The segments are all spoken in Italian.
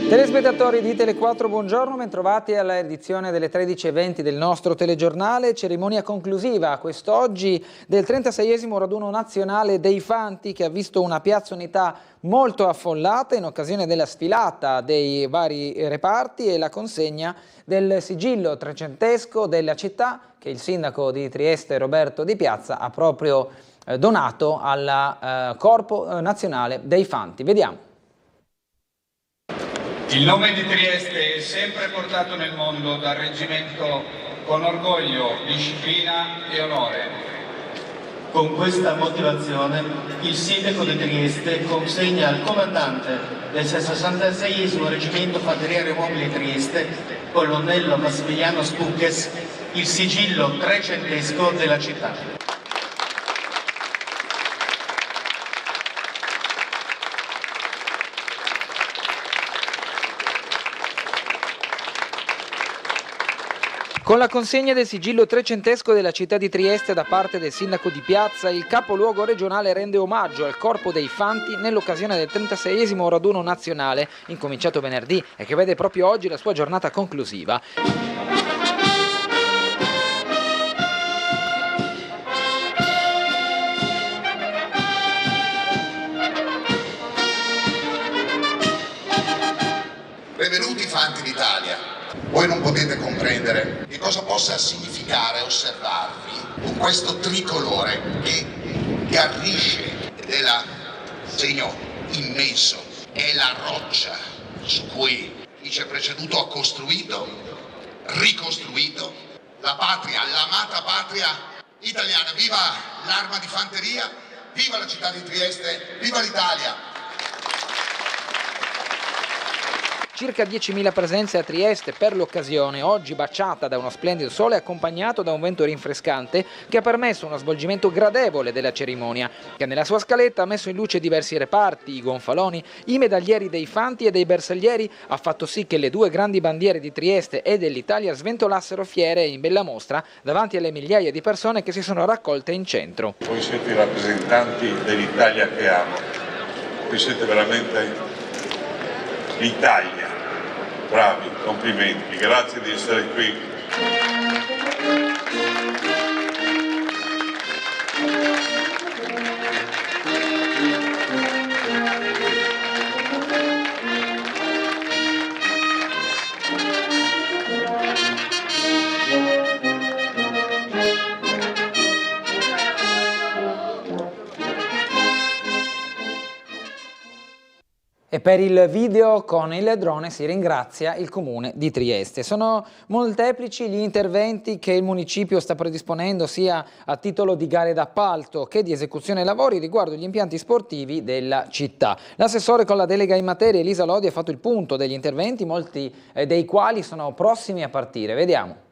Telespettatori di Tele4, buongiorno, bentrovati alla edizione delle 13:20 del nostro telegiornale. Cerimonia conclusiva quest'oggi del 36esimo raduno nazionale dei Fanti, che ha visto una piazza Unità molto affollata in occasione della sfilata dei vari reparti e la consegna del sigillo trecentesco della città che il sindaco di Trieste Roberto Di Piazza ha proprio donato al Corpo Nazionale dei Fanti. Vediamo. Il nome di Trieste è sempre portato nel mondo dal reggimento con orgoglio, disciplina e onore. Con questa motivazione il sindaco di Trieste consegna al comandante del 66esimo reggimento Fanteria Aeromobile Trieste, colonnello Massimiliano Spucches, il sigillo trecentesco della città. Con la consegna del sigillo trecentesco della città di Trieste da parte del sindaco Di Piazza, il capoluogo regionale rende omaggio al Corpo dei Fanti nell'occasione del 36esimo raduno nazionale, incominciato venerdì e che vede proprio oggi la sua giornata conclusiva. Benvenuti Fanti d'Italia. Voi non potete comprendere che cosa possa significare osservarvi con questo tricolore che garrisce ed è il segno immenso, è la roccia su cui chi ci è preceduto ha costruito, ricostruito la patria, l'amata patria italiana. Viva l'Arma di Fanteria, viva la città di Trieste, viva l'Italia! Circa 10.000 presenze a Trieste per l'occasione, oggi baciata da uno splendido sole accompagnato da un vento rinfrescante che ha permesso uno svolgimento gradevole della cerimonia, che nella sua scaletta ha messo in luce diversi reparti, i gonfaloni, i medaglieri dei Fanti e dei bersaglieri, ha fatto sì che le due grandi bandiere di Trieste e dell'Italia sventolassero fiere e in bella mostra davanti alle migliaia di persone che si sono raccolte in centro. Voi siete i rappresentanti dell'Italia che amo, voi siete veramente l'Italia. Bravi, complimenti, grazie di essere qui. E per il video con il drone si ringrazia il comune di Trieste. Sono molteplici gli interventi che il municipio sta predisponendo sia a titolo di gare d'appalto che di esecuzione lavori riguardo gli impianti sportivi della città. L'assessore con la delega in materia Elisa Lodi ha fatto il punto degli interventi, molti dei quali sono prossimi a partire. Vediamo.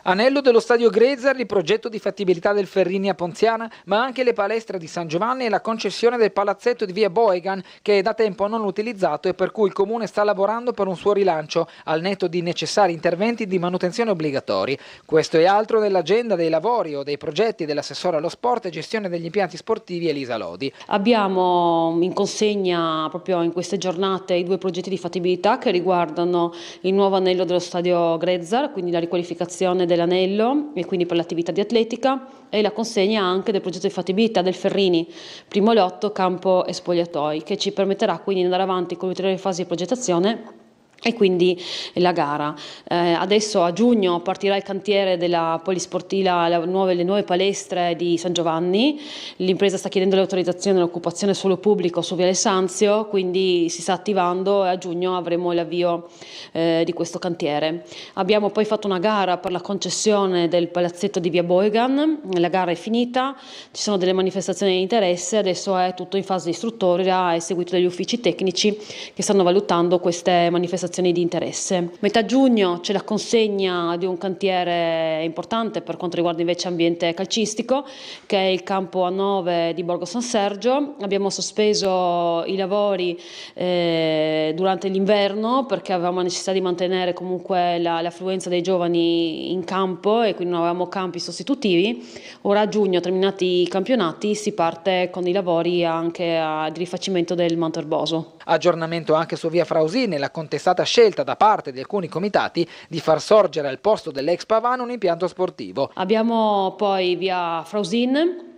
Anello dello stadio Grezzar, il progetto di fattibilità del Ferrini a Ponziana, ma anche le palestre di San Giovanni e la concessione del palazzetto di via Boegan, che è da tempo non utilizzato e per cui il comune sta lavorando per un suo rilancio, al netto di necessari interventi di manutenzione obbligatori. Questo e altro nell'agenda dei lavori o dei progetti dell'assessore allo sport e gestione degli impianti sportivi Elisa Lodi. Abbiamo in consegna proprio in queste giornate i due progetti di fattibilità che riguardano il nuovo anello dello stadio Grezzar, quindi la riqualificazione dell'anello e quindi per l'attività di atletica, e la consegna anche del progetto di fattibilità del Ferrini, primo lotto, campo e spogliatoi, che ci permetterà quindi di andare avanti con l'ulteriore fase di progettazione e quindi la gara. Adesso a giugno partirà il cantiere della polisportiva, le nuove palestre di San Giovanni. L'impresa sta chiedendo l'autorizzazione all'occupazione suolo pubblico su Viale Sanzio, quindi si sta attivando e a giugno avremo l'avvio di questo cantiere. Abbiamo poi fatto una gara per la concessione del palazzetto di via Boegan, la gara è finita, ci sono delle manifestazioni di interesse, adesso è tutto in fase istruttoria e seguito dagli uffici tecnici che stanno valutando queste manifestazioni manifestazioni di interesse. Metà giugno c'è la consegna di un cantiere importante per quanto riguarda invece ambiente calcistico, che è il campo A9 di Borgo San Sergio. Abbiamo sospeso i lavori durante l'inverno perché avevamo necessità di mantenere comunque l'affluenza dei giovani in campo e quindi non avevamo campi sostitutivi. Ora a giugno, terminati i campionati, si parte con i lavori anche di rifacimento del manto erboso. Aggiornamento anche su via Frausin nella contestata scelta da parte di alcuni comitati di far sorgere al posto dell'ex Pavano un impianto sportivo. Abbiamo poi via Frausin,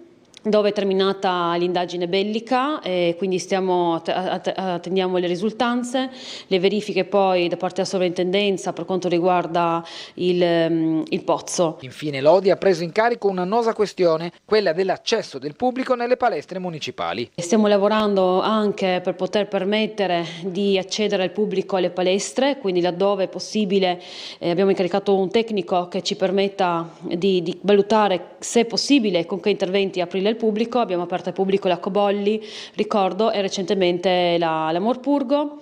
dove è terminata l'indagine bellica e quindi attendiamo le risultanze, le verifiche poi da parte della sovrintendenza per quanto riguarda il pozzo. Infine Lodi ha preso in carico un'annosa questione, quella dell'accesso del pubblico nelle palestre municipali. Stiamo lavorando anche per poter permettere di accedere al pubblico alle palestre, quindi laddove è possibile abbiamo incaricato un tecnico che ci permetta di valutare se è possibile e con che interventi aprire il pubblico. Abbiamo aperto al pubblico la Cobolli, ricordo, e recentemente la Morpurgo.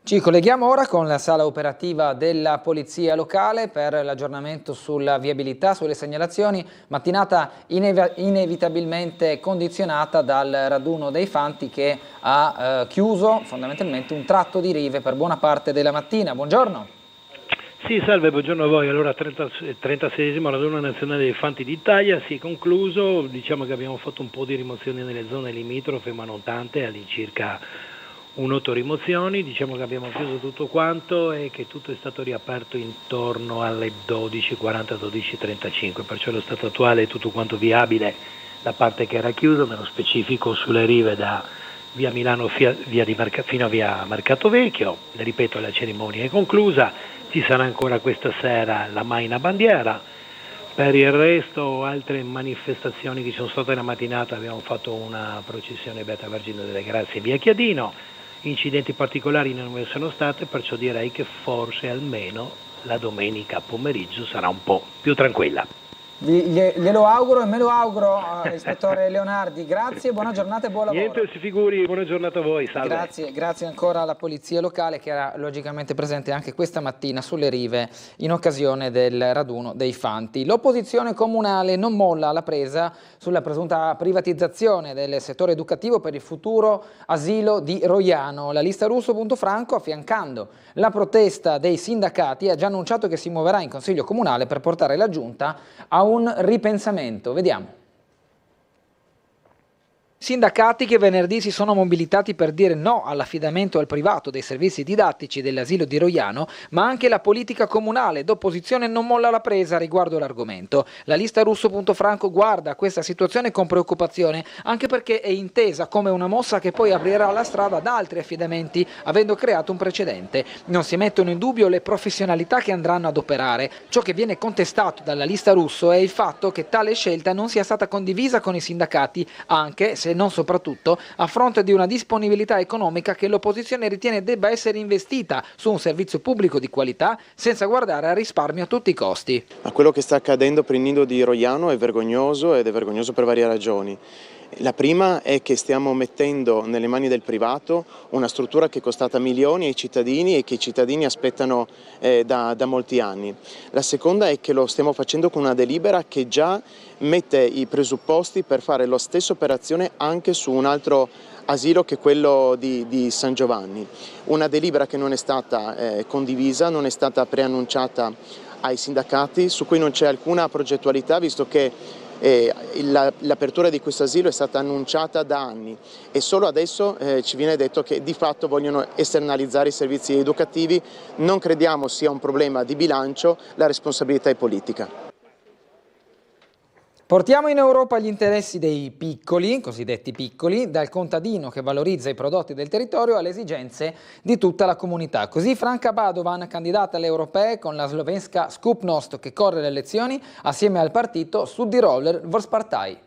Ci colleghiamo ora con la sala operativa della Polizia Locale per l'aggiornamento sulla viabilità, sulle segnalazioni, mattinata inevitabilmente condizionata dal raduno dei Fanti che ha chiuso fondamentalmente un tratto di rive per buona parte della mattina. Buongiorno. Sì, salve, buongiorno a voi. Allora, 36esimo raduno nazionale dei Fanti d'Italia si è concluso. Diciamo che abbiamo fatto un po' di rimozioni nelle zone limitrofe, ma non tante, all'incirca 8 rimozioni. Diciamo che abbiamo chiuso tutto quanto e che tutto è stato riaperto intorno alle 12:40, 12:35, perciò lo stato attuale è tutto quanto viabile la parte che era chiusa, nello specifico sulle rive da via Milano fino a via Mercato Vecchio. Le ripeto, la cerimonia è conclusa. Ci sarà ancora questa sera la Maina Bandiera. Per il resto altre manifestazioni che ci sono state la mattinata, abbiamo fatto una processione Beata Vergine delle Grazie via Chiadino, incidenti particolari non ve ne sono state, perciò direi che forse almeno la domenica pomeriggio sarà un po' più tranquilla. Glielo auguro e me lo auguro, ispettore Leonardi. Grazie, buona giornata e buon lavoro. Niente, si figuri, buona giornata a voi, salve. Grazie ancora alla Polizia Locale che era logicamente presente anche questa mattina sulle rive in occasione del raduno dei Fanti. L'opposizione comunale non molla alla presa sulla presunta privatizzazione del settore educativo per il futuro asilo di Roiano. La lista Russo.Franco, affiancando la protesta dei sindacati, ha già annunciato che si muoverà in Consiglio Comunale per portare la Giunta a un ripensamento. Vediamo. Sindacati che venerdì si sono mobilitati per dire no all'affidamento al privato dei servizi didattici dell'asilo di Roiano, ma anche la politica comunale d'opposizione non molla la presa riguardo l'argomento. La lista Russo.Franco guarda a questa situazione con preoccupazione, anche perché è intesa come una mossa che poi aprirà la strada ad altri affidamenti, avendo creato un precedente. Non si mettono in dubbio le professionalità che andranno ad operare. Ciò che viene contestato dalla lista Russo è il fatto che tale scelta non sia stata condivisa con i sindacati, anche se non soprattutto a fronte di una disponibilità economica che l'opposizione ritiene debba essere investita su un servizio pubblico di qualità senza guardare al risparmio a tutti i costi. Ma quello che sta accadendo per il nido di Roiano è vergognoso ed è vergognoso per varie ragioni. La prima è che stiamo mettendo nelle mani del privato una struttura che è costata milioni ai cittadini e che i cittadini aspettano da molti anni. La seconda è che lo stiamo facendo con una delibera che già mette i presupposti per fare la stessa operazione anche su un altro asilo che è quello di San Giovanni. Una delibera che non è stata condivisa, non è stata preannunciata ai sindacati, su cui non c'è alcuna progettualità, visto che l'apertura di questo asilo è stata annunciata da anni e solo adesso ci viene detto che di fatto vogliono esternalizzare i servizi educativi. Non crediamo sia un problema di bilancio, la responsabilità è politica. Portiamo in Europa gli interessi dei piccoli, cosiddetti piccoli, dal contadino che valorizza i prodotti del territorio alle esigenze di tutta la comunità. Così Franka Badovan, candidata alle europee con la slovenska Skupnost che corre le elezioni assieme al partito Südtiroler Volkspartei.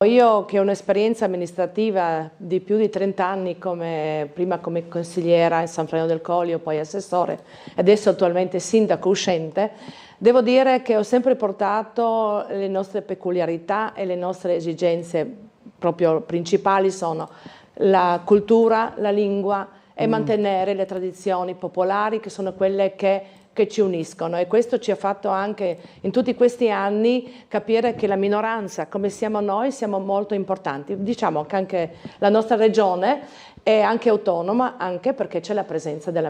Io che ho un'esperienza amministrativa di più di 30 anni, prima come consigliera in San Freno del Collio, poi assessore, adesso attualmente sindaco uscente, devo dire che ho sempre portato le nostre peculiarità e le nostre esigenze proprio principali sono la cultura, la lingua e mantenere le tradizioni popolari che sono quelle che ci uniscono, e questo ci ha fatto anche in tutti questi anni capire che la minoranza, come siamo noi, siamo molto importanti. Diciamo che anche la nostra regione è anche autonoma, anche perché c'è la presenza delle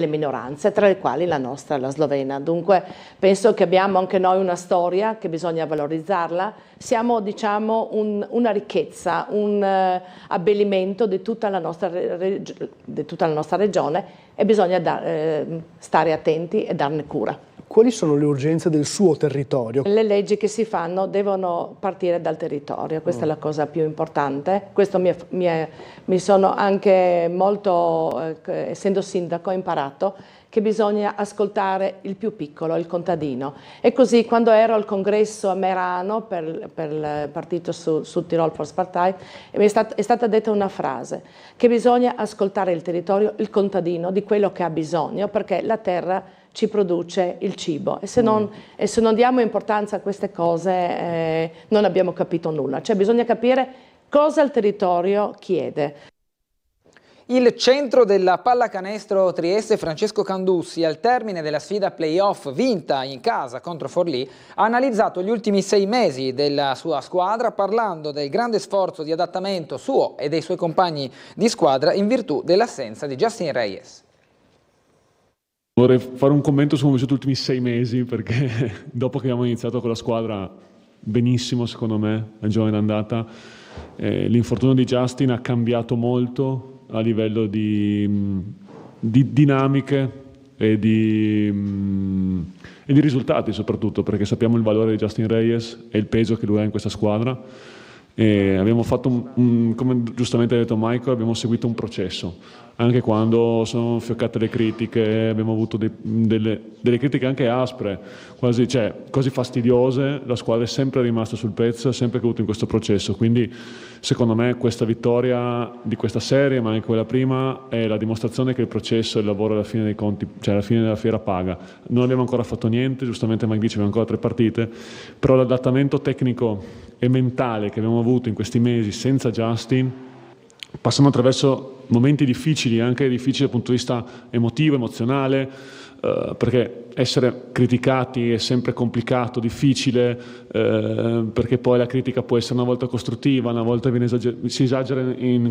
minoranze, tra le quali la nostra, la slovena. Dunque penso che abbiamo anche noi una storia che bisogna valorizzarla. Siamo, diciamo, una ricchezza, un abbellimento di tutta la nostra regione, e bisogna stare attenti e darne cura. Quali sono le urgenze del suo territorio? Le leggi che si fanno devono partire dal territorio, questa è la cosa più importante. Questo mi sono anche molto, essendo sindaco, imparato che bisogna ascoltare il più piccolo, il contadino. E così quando ero al congresso a Merano per il partito Südtirol Volkspartei, è stata detta una frase, che bisogna ascoltare il territorio, il contadino, di quello che ha bisogno, perché la terra ci produce il cibo, e se non diamo importanza a queste cose non abbiamo capito nulla. Cioè bisogna capire cosa il territorio chiede. Il centro della pallacanestro Trieste, Francesco Candussi, al termine della sfida playoff vinta in casa contro Forlì, ha analizzato gli ultimi 6 mesi della sua squadra, parlando del grande sforzo di adattamento suo e dei suoi compagni di squadra in virtù dell'assenza di Justin Reyes. Vorrei fare un commento su come ho vissuto gli ultimi 6 mesi, perché dopo che abbiamo iniziato con la squadra benissimo, secondo me, al giorno d'andata, l'infortunio di Justin ha cambiato molto a livello di dinamiche e di risultati, soprattutto perché sappiamo il valore di Justin Reyes e il peso che lui ha in questa squadra. E abbiamo fatto, come giustamente ha detto Michael, abbiamo seguito un processo. Anche quando sono fioccate le critiche, abbiamo avuto delle critiche anche aspre, quasi fastidiose, la squadra è sempre rimasta sul pezzo, ha sempre creduto in questo processo. Quindi secondo me questa vittoria di questa serie, ma anche quella prima, è la dimostrazione che il processo e il lavoro alla fine dei conti, cioè alla fine della fiera, paga. Non abbiamo ancora fatto niente, giustamente Mike dice abbiamo ancora 3 partite, però l'adattamento tecnico e mentale che abbiamo avuto in questi mesi senza Justin, passando attraverso momenti difficili, anche difficili dal punto di vista emotivo, emozionale, perché essere criticati è sempre complicato, difficile, perché poi la critica può essere una volta costruttiva, una volta si esagera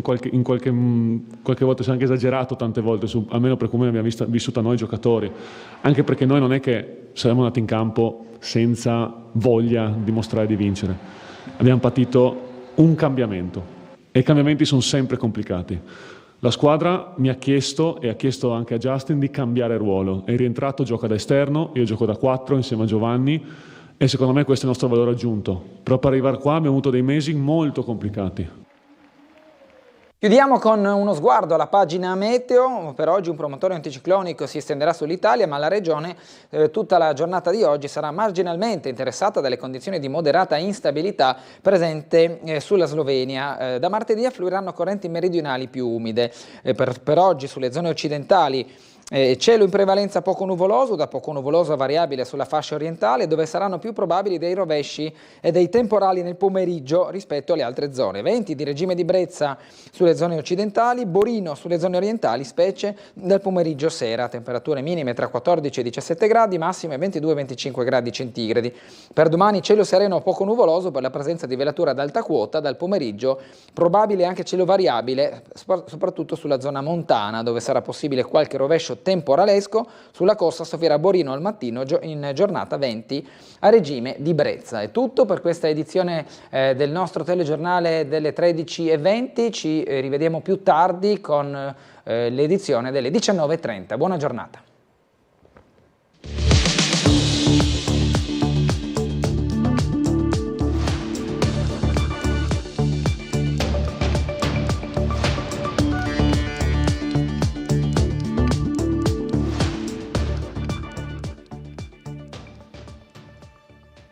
qualche volta, si è anche esagerato tante volte, almeno per come abbiamo vissuta noi giocatori, anche perché noi non è che saremmo andati in campo senza voglia di dimostrare di vincere, abbiamo patito un cambiamento e i cambiamenti sono sempre complicati. La squadra mi ha chiesto, e ha chiesto anche a Justin, di cambiare ruolo. È rientrato, gioca da esterno, io gioco da 4 insieme a Giovanni, e secondo me questo è il nostro valore aggiunto. Però per arrivare qua abbiamo avuto dei mesi molto complicati. Chiudiamo con uno sguardo alla pagina meteo. Per oggi un promontorio anticiclonico si estenderà sull'Italia, ma la regione tutta la giornata di oggi sarà marginalmente interessata dalle condizioni di moderata instabilità presente sulla Slovenia. Da martedì affluiranno correnti meridionali più umide. Per oggi sulle zone occidentali cielo in prevalenza poco nuvoloso, da poco nuvoloso a variabile sulla fascia orientale, dove saranno più probabili dei rovesci e dei temporali nel pomeriggio rispetto alle altre zone. Venti di regime di brezza sulle zone occidentali, Borino sulle zone orientali, specie dal pomeriggio sera. Temperature minime tra 14 e 17 gradi, massime 22-25 gradi centigradi. Per domani cielo sereno poco nuvoloso per la presenza di velatura ad alta quota, dal pomeriggio probabile anche cielo variabile, soprattutto sulla zona montana, dove sarà possibile qualche rovescio temporalesco. Sulla costa soffierà Borino al mattino, in giornata 20 a regime di brezza. È tutto per questa edizione del nostro telegiornale delle 13:20. Ci rivediamo più tardi con l'edizione delle 19:30. Buona giornata.